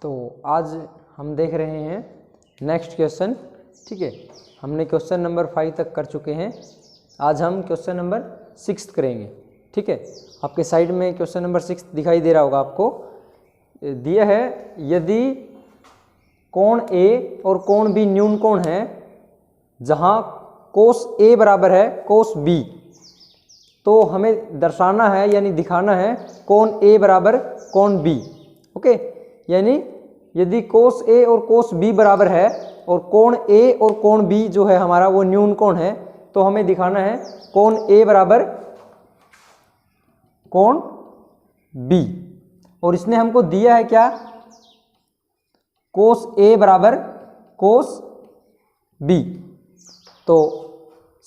तो आज हम देख रहे हैं नेक्स्ट क्वेश्चन। ठीक है, हमने क्वेश्चन नंबर 5 तक कर चुके हैं। आज हम क्वेश्चन नंबर 6 करेंगे। ठीक है, आपके साइड में क्वेश्चन नंबर 6 दिखाई दे रहा होगा आपको। दिया है यदि कोण ए और कोण बी न्यून कोण है जहां कोस ए बराबर है कोस बी, तो हमें दर्शाना है यानी दिखाना है कोण ए बराबर कोण बी। ओके, यानी यदि कोस ए और कोस बी बराबर है और कोण ए और कोण बी जो है हमारा वो न्यून कोण है, तो हमें दिखाना है कोण ए बराबर कोण बी। और इसने हमको दिया है क्या, कोस ए बराबर कोस बी। तो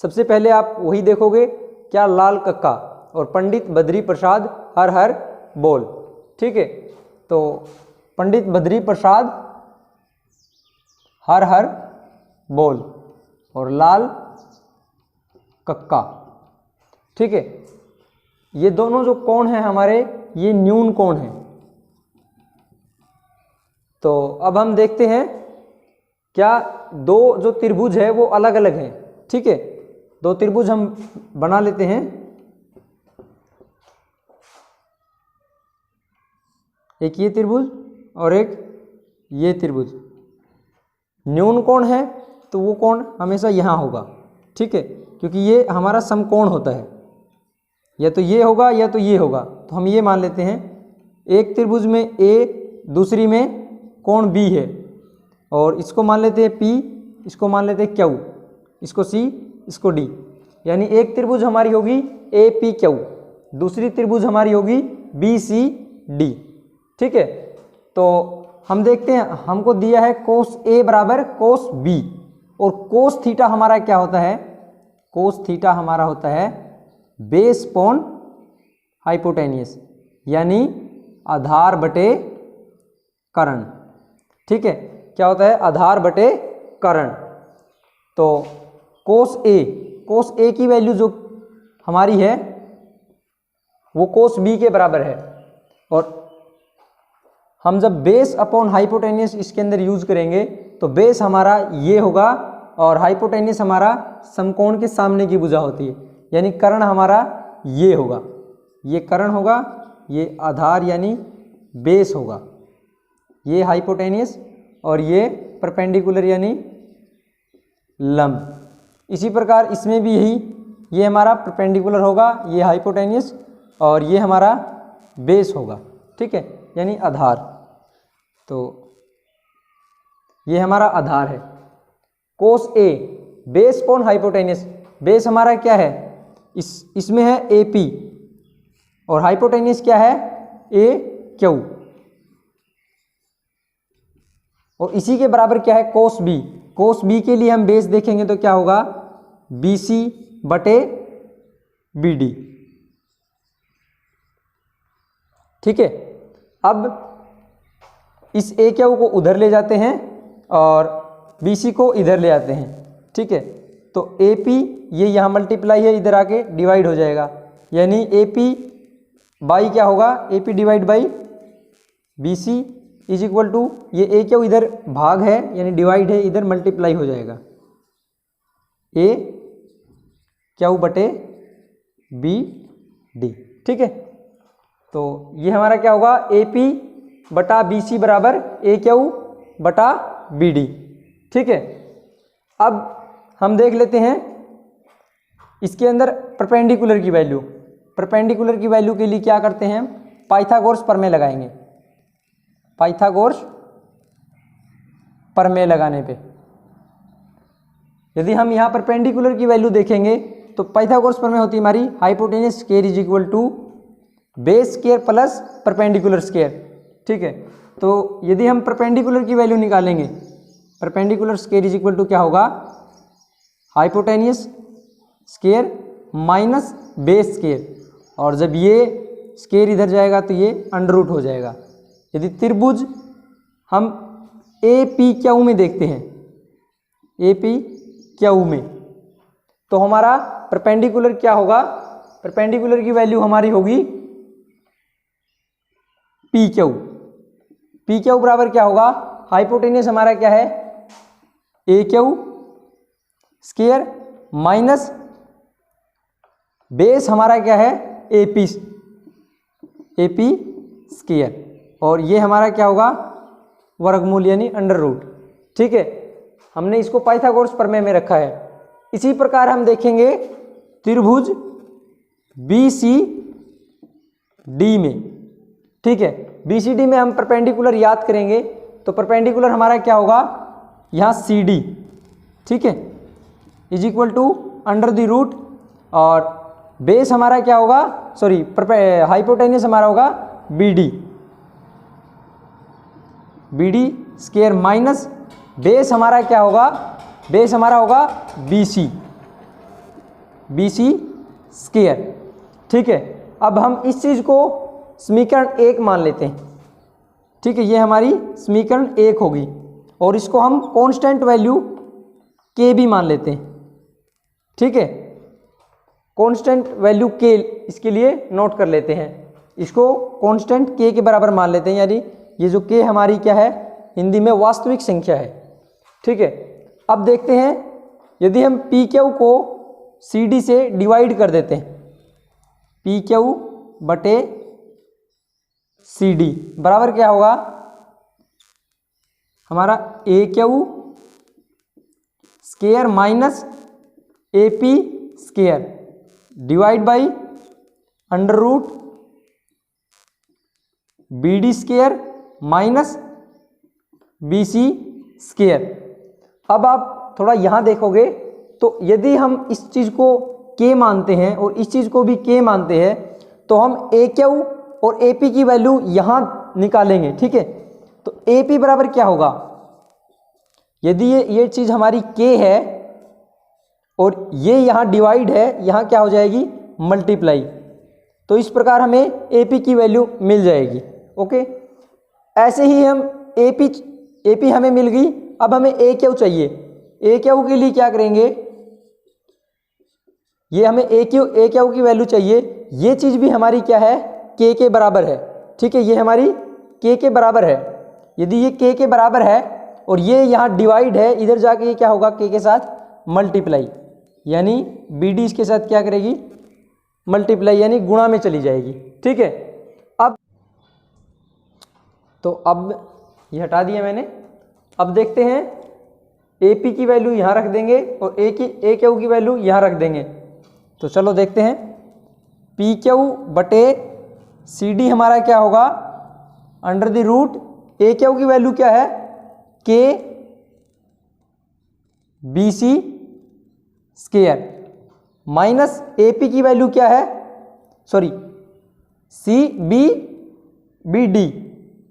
सबसे पहले आप वही देखोगे क्या, लाल कक्का और पंडित बद्री प्रसाद हर हर बोल। ठीक है, तो पंडित बद्री प्रसाद हर हर बोल और लाल कक्का। ठीक है, ये दोनों जो कोण हैं हमारे ये न्यून कोण हैं। तो अब हम देखते हैं क्या दो जो त्रिभुज है वो अलग अलग हैं। ठीक है, दो त्रिभुज हम बना लेते हैं। एक ये त्रिभुज और एक ये त्रिभुज। न्यून कोण है तो वो कोण हमेशा यहाँ होगा। ठीक है, क्योंकि ये हमारा समकोण होता है, या तो ये होगा या तो ये होगा। तो हम ये मान लेते हैं एक त्रिभुज में ए, दूसरी में कोण बी है, और इसको मान लेते हैं पी, इसको मान लेते हैं क्यू, इसको सी, इसको डी। यानी एक त्रिभुज हमारी होगी ए पी क्यू, दूसरी त्रिभुज हमारी होगी बी सी डी। ठीक है, तो हम देखते हैं हमको दिया है कोस ए बराबर कोस बी, और कोस थीटा हमारा क्या होता है, कोस थीटा हमारा होता है बेस अपॉन हाइपोटेनियस, यानी आधार बटे कर्ण। ठीक है, क्या होता है, आधार बटे कर्ण। तो कोस ए की वैल्यू जो हमारी है वो कोस बी के बराबर है, और हम जब बेस अपॉन हाइपोटेनियस इसके अंदर यूज करेंगे तो बेस हमारा ये होगा और हाइपोटेनियस हमारा समकोण के सामने की भुजा होती है, यानी कर्ण हमारा ये होगा, ये कर्ण होगा, ये आधार यानी बेस होगा, ये हाइपोटेनियस और ये परपेंडिकुलर यानी लंब। इसी प्रकार इसमें भी यही, ये हमारा परपेंडिकुलर होगा, ये हाइपोटेनियस, और ये हमारा बेस होगा। ठीक है, यानी आधार। तो ये हमारा आधार है कोस ए, बेस अपॉन हाइपोटेनियस। बेस हमारा क्या है, इसमें है ए पी, और हाइपोटेनियस क्या है ए क्यू, और इसी के बराबर क्या है कोस बी। कोस बी के लिए हम बेस देखेंगे तो क्या होगा, बी सी बटे बी डी। ठीक है, अब इस ए क्यू को उधर ले जाते हैं और बी सी को इधर ले आते हैं। ठीक है, तो ए पी ये यहाँ मल्टीप्लाई है, इधर आके डिवाइड हो जाएगा, यानी ए पी बाई क्या होगा, A P divide by B C is equal to, ये ए क्यू इधर भाग है यानी डिवाइड है, इधर मल्टीप्लाई हो जाएगा, ए क्यू बटे बी डी। ठीक है, तो ये हमारा क्या होगा, ए पी बटा बी सी बराबर ए क्यू बटा बी डी। ठीक है, अब हम देख लेते हैं इसके अंदर परपेंडिकुलर की वैल्यू। परपेंडिकुलर की वैल्यू के लिए क्या करते हैं, पाइथागोरस प्रमेय लगाएंगे। पाइथागोरस प्रमेय लगाने पे यदि हम यहाँ परपेंडिकुलर की वैल्यू देखेंगे तो पाइथागोरस प्रमेय होती है हमारी hypotenuse square is equal to base square plus perpendicular square. ठीक है, तो यदि हम परपेंडिकुलर की वैल्यू निकालेंगे, perpendicular square is equal to क्या होगा, hypotenuse square minus base square, और जब ये स्क्वायर इधर जाएगा तो ये अंडर रूट हो जाएगा। यदि त्रिभुज हम ए पी क्यू में देखते हैं, ए पी क्यू में, तो हमारा परपेंडिकुलर क्या होगा, परपेंडिकुलर की वैल्यू हमारी होगी पी क्यू। पी क्यू बराबर क्या होगा, हाइपोटेनियस हमारा क्या है ए क्यू स्क्वायर माइनस बेस हमारा क्या है एपी स्क्वायर, और ये हमारा क्या होगा वर्गमूल यानी अंडर रूट। ठीक है, हमने इसको पाइथागोरस प्रमेय में रखा है। इसी प्रकार हम देखेंगे त्रिभुज BCD में। ठीक है, BCD में हम परपेंडिकुलर याद करेंगे तो परपेंडिकुलर हमारा क्या होगा यहाँ CD, ठीक है, is equal to under the root, और बेस हमारा क्या होगा, सॉरी हाइपोटेनियस हमारा होगा BD स्क्वायर माइनस बेस हमारा क्या होगा, बेस हमारा होगा BC स्क्वायर। ठीक है, अब हम इस चीज़ को समीकरण 1 मान लेते हैं। ठीक है, ये हमारी समीकरण 1 होगी, और इसको हम कांस्टेंट वैल्यू K भी मान लेते हैं। ठीक है, कांस्टेंट वैल्यू K इसके लिए नोट कर लेते हैं, इसको कांस्टेंट K के बराबर मान लेते हैं, यानी ये जो K हमारी क्या है हिंदी में वास्तविक संख्या है। ठीक है, अब देखते हैं यदि हम PQ को CD से डिवाइड कर देते हैं, PQ बटे CD बराबर क्या होगा हमारा AQ square minus AP square divide by under root BD square minus BC square. अब आप थोड़ा यहाँ देखोगे तो यदि हम इस चीज़ को K मानते हैं और इस चीज़ को भी K मानते हैं तो हम AQ और AP की वैल्यू यहाँ निकालेंगे। ठीक है, तो AP बराबर क्या होगा, यदि ये चीज़ हमारी K है और ये यहाँ डिवाइड है, यहाँ क्या हो जाएगी मल्टीप्लाई, तो इस प्रकार हमें AP की वैल्यू मिल जाएगी। ओके, ऐसे ही हम AP हमें मिल गई, अब हमें AQ चाहिए। AQ के लिए क्या करेंगे, ये हमें AQ की वैल्यू चाहिए, ये चीज़ भी हमारी क्या है K के बराबर है। ठीक है, ये हमारी K के बराबर है। यदि ये K के बराबर है और ये यहाँ डिवाइड है, इधर जाके ये क्या होगा K के साथ मल्टीप्लाई, यानी BD इसके साथ क्या करेगी मल्टीप्लाई, यानी गुणा में चली जाएगी। ठीक है, अब ये हटा दिया मैंने। अब देखते हैं AP की वैल्यू यहाँ रख देंगे और AQ की वैल्यू यहाँ रख देंगे। तो चलो देखते हैं, PQ बटे CD हमारा क्या होगा अंडर द रूट, AQ की वैल्यू क्या है K BC square minus AP की वैल्यू क्या है, सॉरी CBD।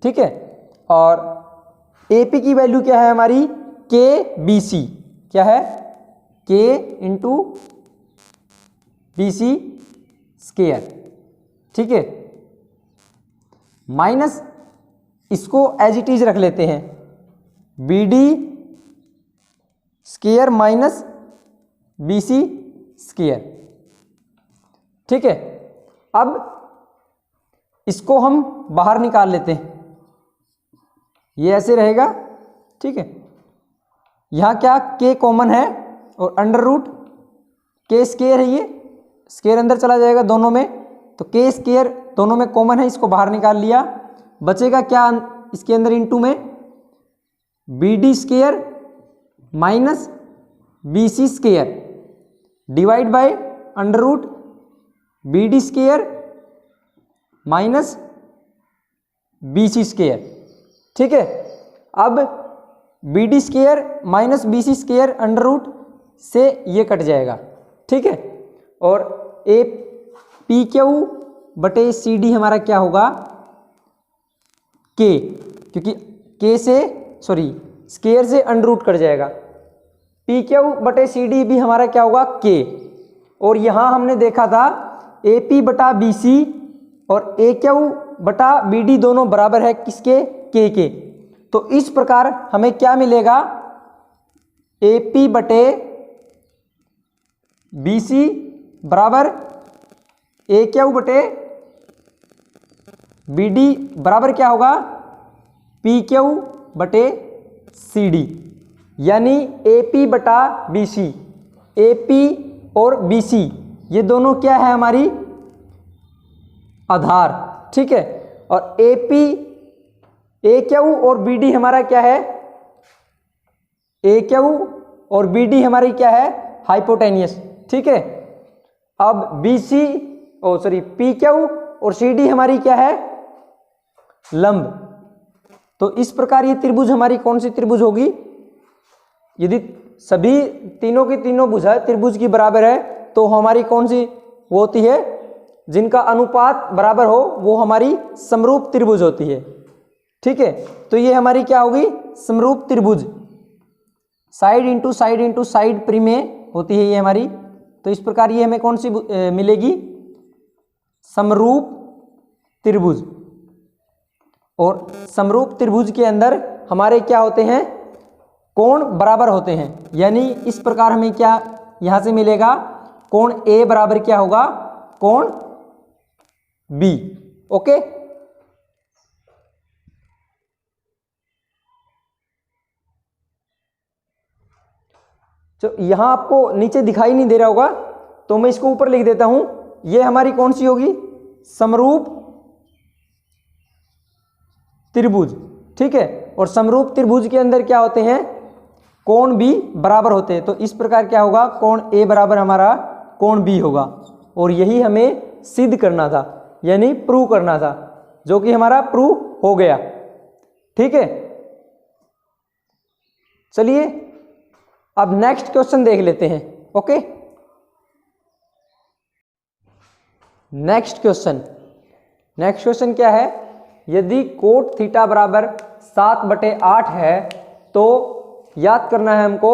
ठीक है, और AP की वैल्यू क्या है हमारी KBC, क्या है K इंटू BC स्क्वायर। ठीक है, माइनस इसको एज इट इज रख लेते हैं BD square minus BC square. ठीक है, अब इसको हम बाहर निकाल लेते हैं, ये ऐसे रहेगा। ठीक है, यहाँ क्या K कॉमन है और अंडर रूट K स्क्वायर है, ये स्क्वायर अंदर चला जाएगा दोनों में, तो K स्क्वायर दोनों में कॉमन है, इसको बाहर निकाल लिया। बचेगा क्या इसके अंदर इंटू में BD square minus BC square divide by under root BD square minus BC square. ठीक है, अब BD square minus BC square under root से ये कट जाएगा। ठीक है, और PQ बटे CD हमारा क्या होगा K, क्योंकि K से सॉरी स्क्वायर से अंडर रूट कट जाएगा। PQ बटे CD भी हमारा क्या होगा K, और यहाँ हमने देखा था AP बटा BC और AQ बटा BD दोनों बराबर है किसके K के, तो इस प्रकार हमें क्या मिलेगा AP बटे BC बराबर AQ बटे BD बराबर क्या होगा पी क्यू बटे सी डी, यानी ए पी बटा बी सी। ए पी और बी सी ये दोनों क्या है हमारी आधार, ठीक है। और ए पी ए क्यू और बी डी हमारा क्या है, ए क्यू और बी डी हमारी क्या है हाइपोटेनियस, ठीक है। अब बी सी पी क्यू और सी डी हमारी क्या है लंब। तो इस प्रकार ये त्रिभुज हमारी कौन सी त्रिभुज होगी, यदि सभी तीनों की तीनों भुजा त्रिभुज की बराबर है तो हमारी कौन सी वो होती है, जिनका अनुपात बराबर हो वो हमारी समरूप त्रिभुज होती है, ठीक है। तो ये हमारी क्या होगी समरूप त्रिभुज, साइड इंटू साइड परिमेय होती है ये हमारी। तो इस प्रकार ये हमें कौन सी मिलेगी समरूप त्रिभुज। और समरूप त्रिभुज के अंदर हमारे क्या होते हैं कोण बराबर होते हैं, यानी इस प्रकार हमें क्या यहां से मिलेगा कोण ए बराबर क्या होगा कोण बी, ओके। तो यहां आपको नीचे दिखाई नहीं दे रहा होगा तो मैं इसको ऊपर लिख देता हूं, ये हमारी कौन सी होगी समरूप त्रिभुज, ठीक है। और समरूप त्रिभुज के अंदर क्या होते हैं कोण भी बराबर होते हैं। तो इस प्रकार क्या होगा कोण ए बराबर हमारा कोण बी होगा। और यही हमें सिद्ध करना था, यानी प्रूव करना था, जो कि हमारा प्रूव हो गया, ठीक है। चलिए अब नेक्स्ट क्वेश्चन देख लेते हैं, ओके। नेक्स्ट क्वेश्चन क्या है, यदि कोट थीटा बराबर 7/8 है तो याद करना है हमको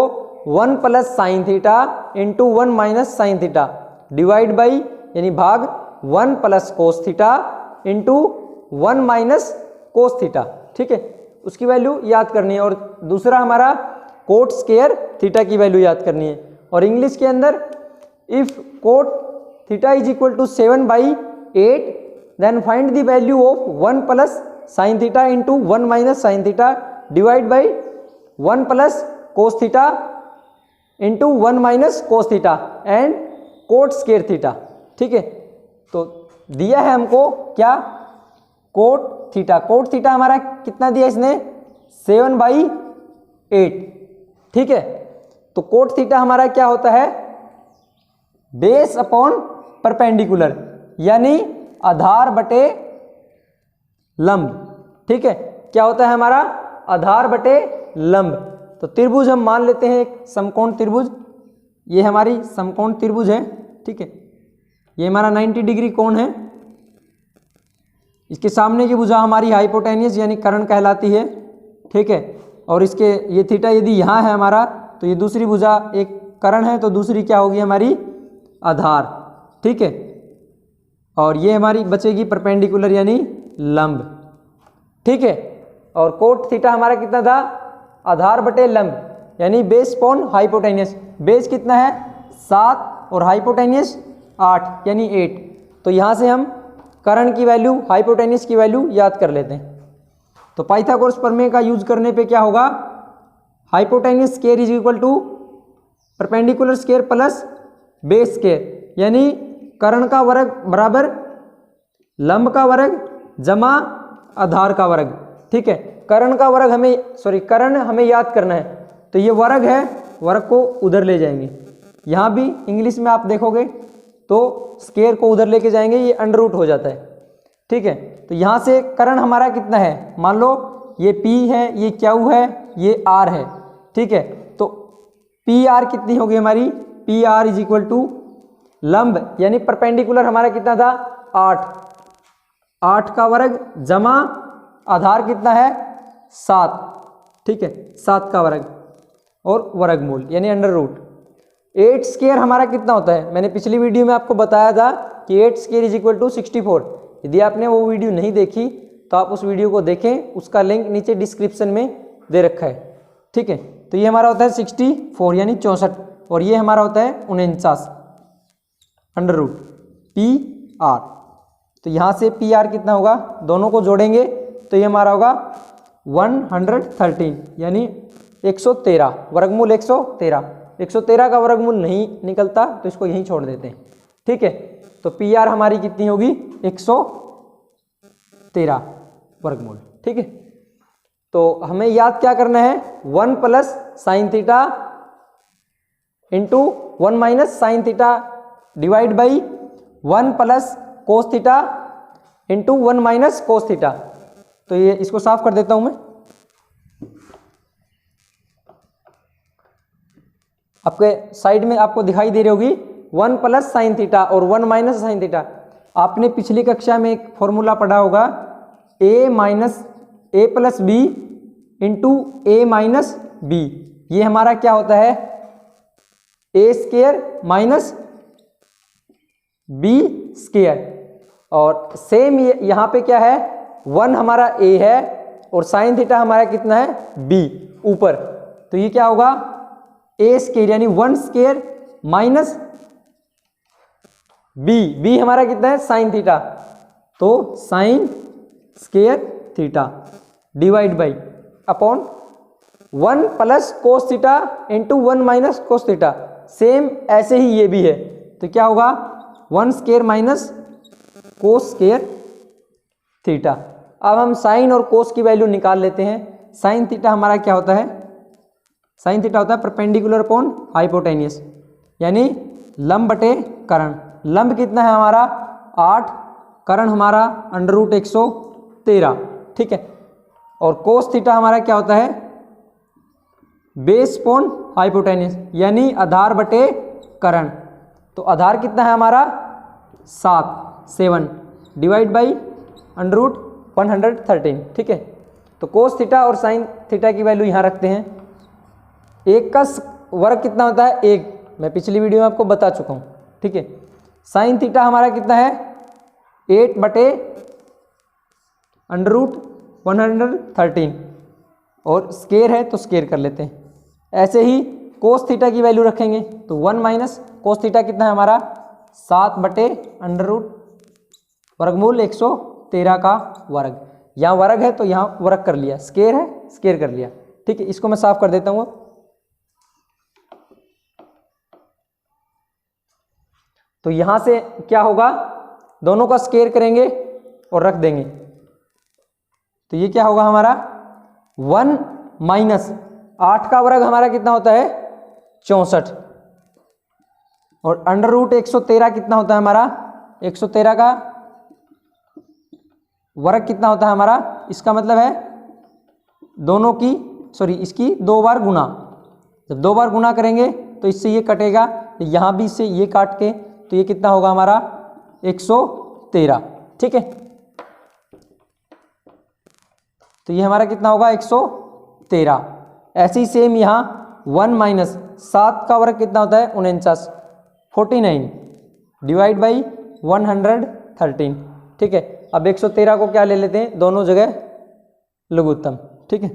1 plus sine theta into 1 minus sine theta divide by यानी भाग 1 plus cos theta into 1 minus cos theta, ठीक है। उसकी वैल्यू याद करनी है। और दूसरा हमारा कोट स्क्वायर थीटा की वैल्यू याद करनी है। और इंग्लिश के अंदर if cot theta is equal to 7/8 then find the value of 1 plus sine theta into 1 minus sine theta divide by 1 plus cos theta into 1 minus cos theta and cot square theta, ठीक है। तो दिया है हमको क्या cot theta हमारा कितना दिया इसने 7/8, ठीक है। तो कोट थीटा हमारा क्या होता है बेस अपॉन परपेंडिकुलर, यानी आधार बटे लंब, ठीक है। क्या होता है हमारा आधार बटे लंब। तो त्रिभुज हम मान लेते हैं एक समकोण त्रिभुज, ये हमारी समकोण त्रिभुज है, ठीक है। ये हमारा 90 डिग्री कोण है, इसके सामने की भुजा हमारी हाइपोटेनियस यानी कर्ण कहलाती है, ठीक है। और इसके ये थीटा यदि यहाँ है हमारा तो ये दूसरी भुजा एक कर्ण है तो दूसरी क्या होगी हमारी आधार, ठीक है। और ये हमारी बचेगी परपेंडिकुलर यानी लंब, ठीक है। और कोट थीटा हमारा कितना था आधार बटे लंब यानी बेस अपॉन हाइपोटेनियस। बेस कितना है 7 और हाइपोटेनियस 8 यानी 8। तो यहाँ से हम कर्ण की वैल्यू हाइपोटेनियस की वैल्यू याद कर लेते हैं। तो पाइथागोरस प्रमेय का यूज करने पे क्या होगा hypotenuse square is equal to perpendicular square plus base square, यानी कर्ण का वर्ग बराबर लंब का वर्ग जमा आधार का वर्ग, ठीक है। कर्ण का वर्ग कर्ण हमें याद करना है तो ये वर्ग है, वर्ग को उधर ले जाएंगे। यहाँ भी इंग्लिश में आप देखोगे तो स्क्वायर को उधर लेके जाएंगे, ये अंडर रूट हो जाता है, ठीक है। तो यहाँ से कर्ण हमारा कितना है मान लो ये P है, ये Q है, ये R है, ठीक है। तो PR कितनी होगी हमारी PR इज इक्वल टू लंब यानी परपेंडिकुलर हमारा कितना था 8 का वर्ग जमा आधार कितना है 7, ठीक है 7 का वर्ग और वर्गमूल यानी अंडर रूट। 8 स्क्वायर हमारा कितना होता है, मैंने पिछली वीडियो में आपको बताया था कि 8 स्क्वायर इज इक्वल टू 64। यदि आपने वो वीडियो नहीं देखी तो आप उस वीडियो को देखें, उसका लिंक नीचे डिस्क्रिप्शन में दे रखा है, ठीक है। तो ये हमारा होता है 64 यानी 64 और ये हमारा होता है 49 अंडर रूट PR। तो यहाँ से PR कितना होगा दोनों को जोड़ेंगे तो ये हमारा होगा 113 यानी 113, वर्गमूल 113। 113 का वर्गमूल नहीं निकलता तो इसको यहीं छोड़ देते हैं, ठीक है। तो पी आर हमारी कितनी होगी, 113 वर्गमूल, ठीक है। तो हमें याद क्या करना है, 1 plus sine theta into 1 minus sine theta divide by 1 plus cos theta into 1 minus cos theta. तो ये इसको साफ कर देता हूं मैं। आपके साइड में आपको दिखाई दे रही होगी 1 प्लस साइन थीटा और 1 माइनस साइन थीटा। आपने पिछली कक्षा में एक फॉर्मूला पढ़ा होगा, ए प्लस बी इंटू ए माइनस बी। ये हमारा क्या होता है, ए स्केयर माइनस बी स्केयर। और सेम ये यहाँ पे क्या है, 1 हमारा ए है और साइन थीटा हमारा कितना है, बी ऊपर। तो ये क्या होगा, ए स्केयर यानी 1 स्केयर माइनस बी हमारा कितना है, साइन थीटा। तो sine square theta divide by upon 1 plus cos theta into 1 minus cos theta. Same ऐसे ही ये भी है, तो क्या होगा 1 square minus cos square theta. अब हम साइन और कोस की वैल्यू निकाल लेते हैं। साइन थीटा हमारा क्या होता है, साइन थीटा होता है परपेंडिकुलर अपॉन हाइपोटेनियस, यानी लंब बटे कर्ण। लंब कितना है हमारा 8, कर्ण हमारा √113, ठीक है। और कोस थीटा हमारा क्या होता है, बेस अपॉन हाइपोटेनियस यानी आधार बटे कर्ण। तो आधार कितना है हमारा 7 डिवाइड बाई √113, ठीक है। तो कोस थीटा और साइन थीटा की वैल्यू यहाँ रखते हैं। एक का वर्ग कितना होता है 1, मैं पिछली वीडियो में आपको बता चुका हूँ, ठीक है। साइन थीटा हमारा कितना है 8 बटे √113 और स्केयर है तो स्केयर कर लेते हैं। ऐसे ही कोस थीटा की वैल्यू रखेंगे तो 1 माइनस कोस थीटा कितना है हमारा 7 बटे वर्गमूल 113 का वर्ग। यहाँ वर्ग है तो यहाँ वर्ग कर लिया, स्केयर है स्केयर कर लिया, ठीक है। इसको मैं साफ कर देता हूँ। तो यहाँ से क्या होगा, दोनों का स्केयर करेंगे और रख देंगे। तो ये क्या होगा हमारा 1 माइनस 8 का वर्ग हमारा कितना होता है 64 और √113 कितना होता है हमारा 113 का वर्ग कितना होता है हमारा, इसका मतलब है दोनों की इसकी 2 बार गुना। जब 2 बार गुना करेंगे तो इससे ये कटेगा, यहाँ भी इससे ये काट के तो ये कितना होगा हमारा 113, ठीक है। तो ये हमारा कितना होगा 113। ऐसे ही सेम यहाँ 1 माइनस 7 का वर्ग कितना होता है 49 डिवाइड बाई 113, ठीक है। अब 113 को क्या ले लेते हैं, दोनों जगह लघुत्तम, ठीक है।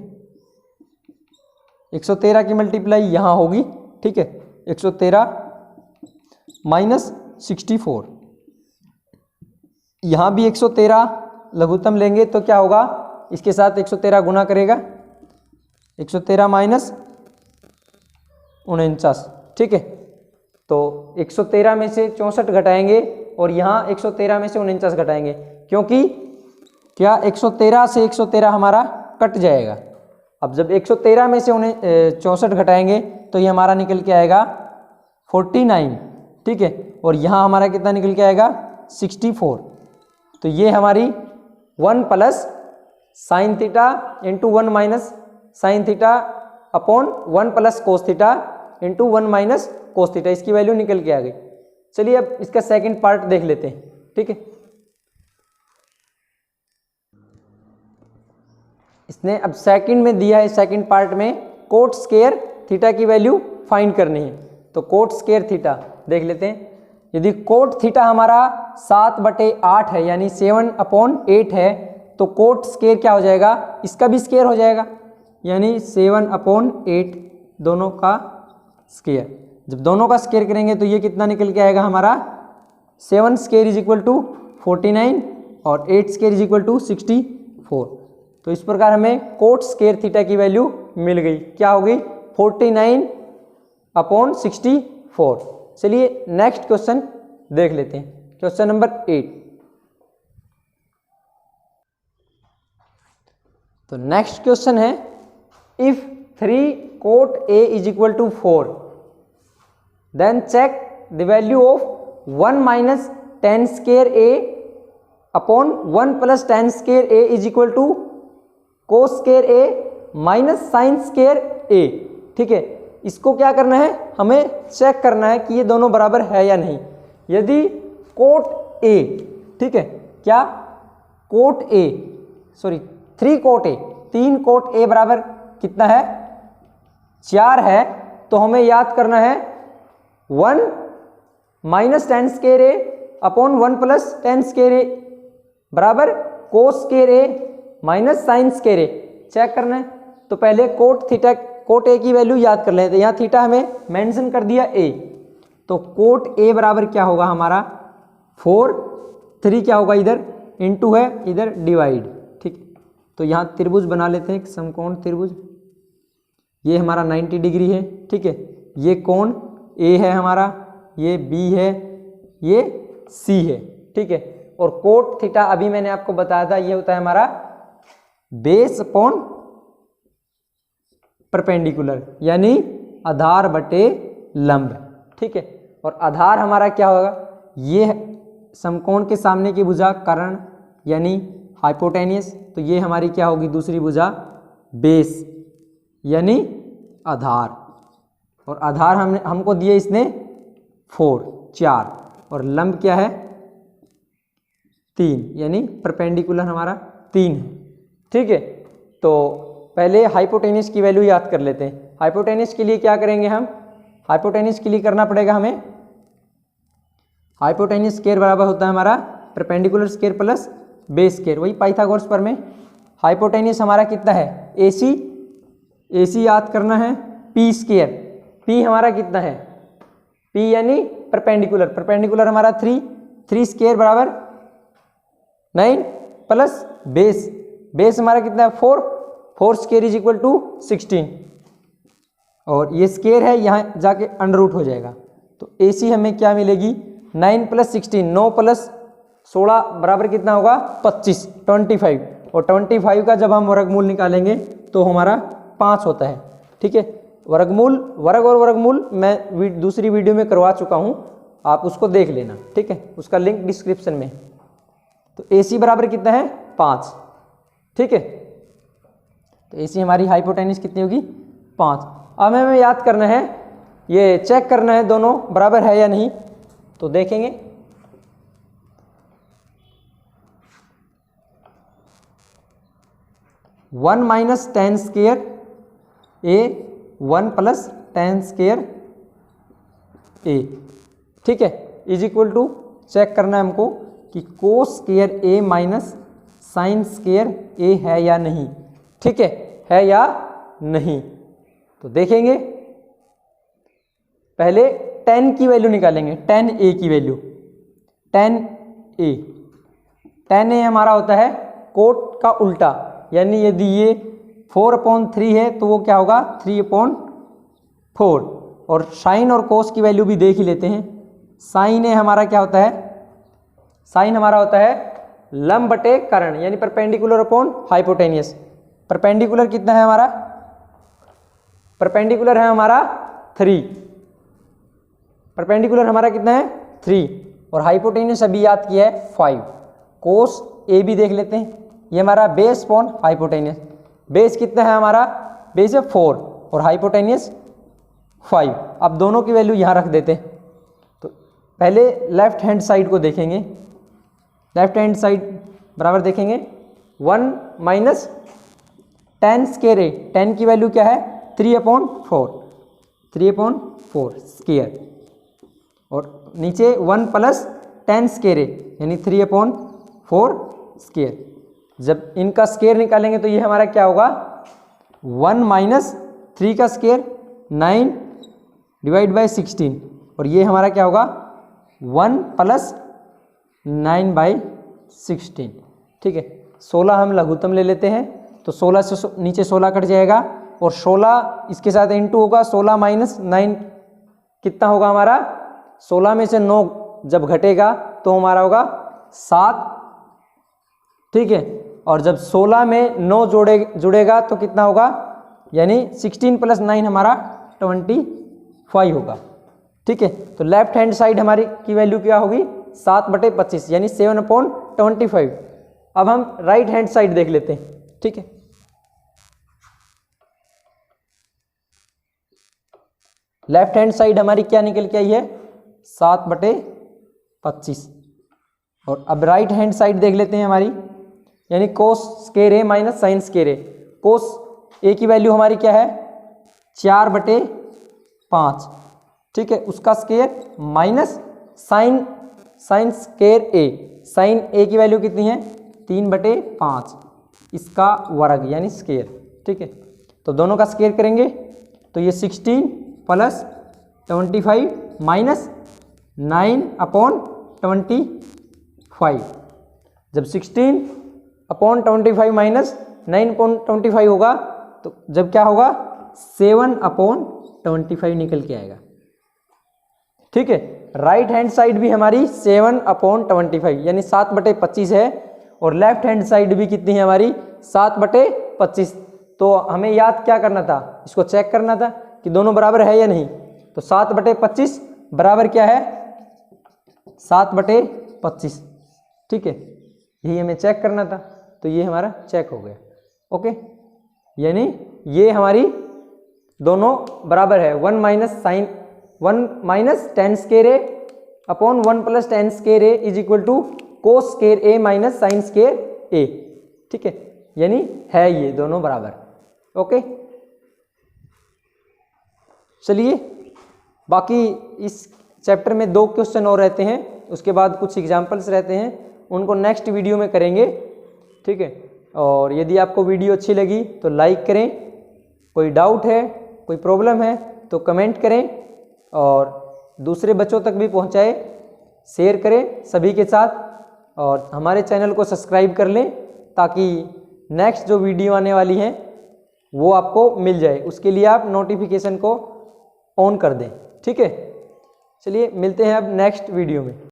113 की मल्टीप्लाई यहाँ होगी, ठीक है। 113 माइनस 64, यहाँ भी 113 लघुत्तम लेंगे तो क्या होगा, इसके साथ 113 गुना करेगा 113 माइनस 49, ठीक है। तो 113 में से 64 घटाएंगे और यहाँ 113 में से 49 घटाएंगे, क्योंकि क्या 113 से 113 हमारा कट जाएगा। अब जब 113 में से 64 घटाएंगे तो ये हमारा निकल के आएगा 49, ठीक है। और यहाँ हमारा कितना निकल के आएगा 64। तो ये हमारी 1 plus sine theta into 1 minus sine theta upon 1 plus cos theta into 1 minus cos theta, इसकी वैल्यू निकल के आ गई। चलिए अब इसका सेकंड पार्ट देख लेते हैं, ठीक है। इसने अब सेकंड में दिया है, सेकंड पार्ट में कोट स्केयर थीटा की वैल्यू फाइंड करनी है। तो कोट स्केयर थीटा देख लेते हैं। यदि कोट थीटा हमारा 7/8 है यानी 7/8 है तो कोट स्केयर क्या हो जाएगा, इसका भी स्केयर हो जाएगा यानी 7/8 दोनों का स्केयर। जब दोनों का स्केयर करेंगे तो ये कितना निकल के आएगा हमारा 7 स्केयर इज इक्वल टू 49 और 8 स्केयर इज इक्वल टू 64। तो इस प्रकार हमें कोट स्क्वायर थीटा की वैल्यू मिल गई, क्या होगी 49/64। चलिए नेक्स्ट क्वेश्चन देख लेते हैं, क्वेश्चन नंबर 8। तो नेक्स्ट क्वेश्चन है, if 3 cot A is equal to 4, then check the value of 1 minus tan square A upon 1 plus tan square A is equal to cos square A minus sin square A। ठीक है, इसको क्या करना है, हमें check करना है कि ये दोनों बराबर है या नहीं। यदि कोट A, ठीक है, क्या cot A, sorry 3 cot A, 3 cot A बराबर कितना है 4 है, तो हमें याद करना है 1 minus ten square A upon 1 plus ten square ए बराबर कोस square A minus sine square A. Check करना है, तो पहले कोट ए की वैल्यू याद कर लेते हैं। यहाँ थीटा हमें मेंशन कर दिया ए, तो कोट ए बराबर क्या होगा हमारा 4, 3 क्या होगा इधर इनटू है, इधर डिवाइड। ठीक, तो यहाँ त्रिभुज बना लेते हैं, समकोण त्रिभुज। ये हमारा 90 डिग्री है, ठीक है, ये कोण ए है हमारा, ये बी है, ये सी है, ठीक है। और कोट थीटा अभी मैंने आपको बताया था, ये होता है हमारा बेस अपॉन परपेंडिकुलर, यानी आधार बटे लंब, ठीक है। और आधार हमारा क्या होगा, ये समकोण के सामने की भुजा कर्ण यानी हाइपोटेनियस, तो ये हमारी क्या होगी दूसरी भुजा बेस यानी आधार। और आधार हमको दिए इसने 4 और लंब क्या है 3 यानी परपेंडिकुलर हमारा 3 है, ठीक है। तो पहले हाइपोटेनियस की वैल्यू याद कर लेते हैं। हाइपोटेनियस के लिए क्या करेंगे हम, हाइपोटेनियस के लिए करना पड़ेगा हमें, हाइपोटेनियस स्क्वायर बराबर होता है हमारा perpendicular square plus base square, वही पाइथागोरस पर में। हाइपोटेनियस हमारा कितना है AC याद करना है, पी स्क्वायर, पी हमारा कितना है, पी यानी परपेंडिकुलर हमारा 3 स्क्वायर बराबर 9 प्लस बेस हमारा कितना है 4 स्क्वायर इज इक्वल टू 16, और ये स्क्वायर है यहाँ जाके अंडर रूट हो जाएगा। तो AC हमें क्या मिलेगी 9 प्लस 16, 9 प्लस 16 बराबर कितना होगा 25, 25, और 25 का जब हम वर्गमूल निकालेंगे तो हमारा 5 होता है, ठीक है। वर्ग और वर्गमूल मैं दूसरी वीडियो में करवा चुका हूँ, आप उसको देख लेना, ठीक है, उसका लिंक डिस्क्रिप्शन में। तो AC बराबर कितना है 5, ठीक है। तो AC हमारी हाइपोटेनियस कितनी होगी 5। अब हमें याद करना है, ये चेक करना है दोनों बराबर है या नहीं, तो देखेंगे। One minus ten square A 1 plus ten square A, ठीक है, इज इक्वल टू चेक करना है हमको कि कोस square A minus sine square ए है या नहीं, ठीक है या नहीं। तो देखेंगे, पहले टेन की वैल्यू निकालेंगे, टेन ए की वैल्यू, टेन ए हमारा होता है कोट का उल्टा, यानी यदि ये 4/3 है तो वो क्या होगा 3/4। और साइन और कोस की वैल्यू भी देख ही लेते हैं। साइन ए हमारा क्या होता है, साइन हमारा होता है लंब बटे कर्ण, यानी परपेंडिकुलर अपॉन हाइपोटेनियस। परपेंडिकुलर कितना है हमारा, परपेंडिकुलर है हमारा 3, परपेंडिकुलर हमारा कितना है 3, और हाइपोटेनियस अभी याद किया है 5। कोस ए भी देख लेते हैं, ये हमारा बेस अपॉन हाइपोटेनियस, बेस कितना है हमारा, बेस है 4 और हाइपोटेनियस 5। अब दोनों की वैल्यू यहाँ रख देते हैं। तो पहले लेफ्ट हैंड साइड को देखेंगे, लेफ्ट हैंड साइड बराबर देखेंगे 1 माइनस टेन स्क्वायर ए, टेन की वैल्यू क्या है 3/4, 3/4 स्क्वायर, और नीचे 1 प्लस टेन स्क्वायर ए यानी 3/4 स्क्वायर। जब इनका स्क्वायर निकालेंगे तो ये हमारा क्या होगा 1 माइनस 3 का स्क्वायर 9 डिवाइड बाई 16, और ये हमारा क्या होगा 1 प्लस 9/16, ठीक है। 16 हम लघुत्तम ले लेते हैं, तो 16 से नीचे 16 कट जाएगा और 16 इसके साथ इंटू होगा, 16 माइनस 9 कितना होगा हमारा, 16 में से 9 जब घटेगा तो हमारा होगा 7, ठीक है। और जब 16 में 9 जुड़ेगा तो कितना होगा, यानी 16 प्लस 9 हमारा 25 होगा, ठीक है। तो लेफ्ट हैंड साइड हमारी की वैल्यू क्या होगी, 7/25 यानी 7/25। अब हम राइट हैंड साइड देख लेते हैं, ठीक है। लेफ्ट हैंड साइड हमारी क्या निकल के आई है, 7/25। और अब राइट हैंड साइड देख लेते हैं हमारी, यानी कोस square A minus sine square ए। कोस ए की वैल्यू हमारी क्या है, 4/5, ठीक है, उसका स्क्वायर माइनस साइन स्क्वायर ए। साइन ए की वैल्यू कितनी है, 3/5, इसका वर्ग यानी स्क्वायर, ठीक है। तो दोनों का स्क्वायर करेंगे तो ये 16 प्लस 25 माइनस 9/25। जब 16/25 माइनस 9/25 होगा तो जब क्या होगा, 7/25 निकल के आएगा, ठीक है। राइट हैंड साइड भी हमारी 7/25 यानी 7/25 है और लेफ्ट हैंड साइड भी कितनी है हमारी, 7/25। तो हमें याद क्या करना था, इसको चेक करना था कि दोनों बराबर है या नहीं। तो 7/25 बराबर क्या है, 7/25, ठीक है, यही हमें चेक करना था। तो ये हमारा चेक हो गया, ओके। यानी ये हमारी दोनों बराबर है, 1 minus tan square A upon 1 plus tan square A is equal to cos square A minus sine square A, ठीक है, यानी है ये दोनों बराबर, ओके। चलिए बाकी इस चैप्टर में 2 क्वेश्चन और रहते हैं, उसके बाद कुछ एग्जाम्पल्स रहते हैं, उनको नेक्स्ट वीडियो में करेंगे, ठीक है। और यदि आपको वीडियो अच्छी लगी तो लाइक करें, कोई डाउट है, कोई प्रॉब्लम है तो कमेंट करें और दूसरे बच्चों तक भी पहुंचाएं, शेयर करें सभी के साथ और हमारे चैनल को सब्सक्राइब कर लें ताकि नेक्स्ट जो वीडियो आने वाली हैं वो आपको मिल जाए। उसके लिए आप नोटिफिकेशन को ऑन कर दें, ठीक है। चलिए मिलते हैं अब नेक्स्ट वीडियो में।